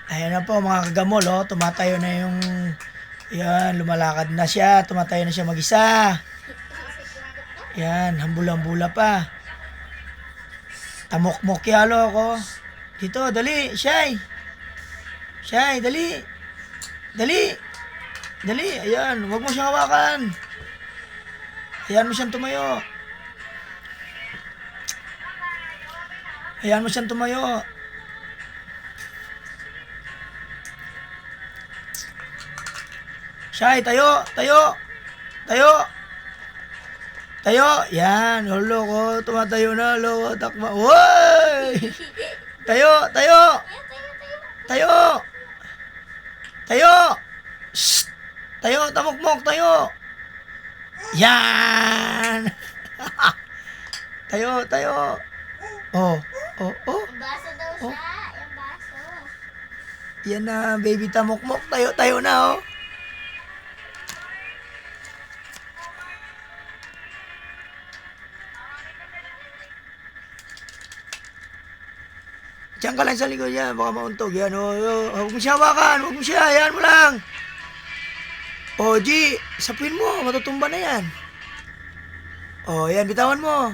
Ayan na po mga kagamol, oh. Tumatayo na yung... Yan, lumalakad na siya. Tumatayo na siya mag-isa. Yan, hambula-hambula pa. Tamok-mok yalo ako. Dito, dali, Shy. Shy, dali. Dali. Dali, ayan. Huwag mo siyang hawakan. Ayan mo siyang tumayo. Ayan mo siyang tumayo. Shy, tayo, tayo. Tayo. Tayo. Yan, hulo ko. Tumatayo na, hulo ko. Takma. Woy! Tayo, tayo. Tayo. Tayo. Shh. Tayo, tamok-mok, tayo. Yan. Tayo, tayo. Oh, oh, oh. Yung baso daw Oh. siya. Yung baso. Yan na, baby tamok-mok. Tayo, tayo na, oh. Diyan ka lang sa likod yan, baka mauntog yan. Oh, oh. Huwag mo siya hawakan, huwag mo siya, hayaan mo lang. Oh, G, sapin mo, matutumba na yan. Oh, yan, bitawan mo.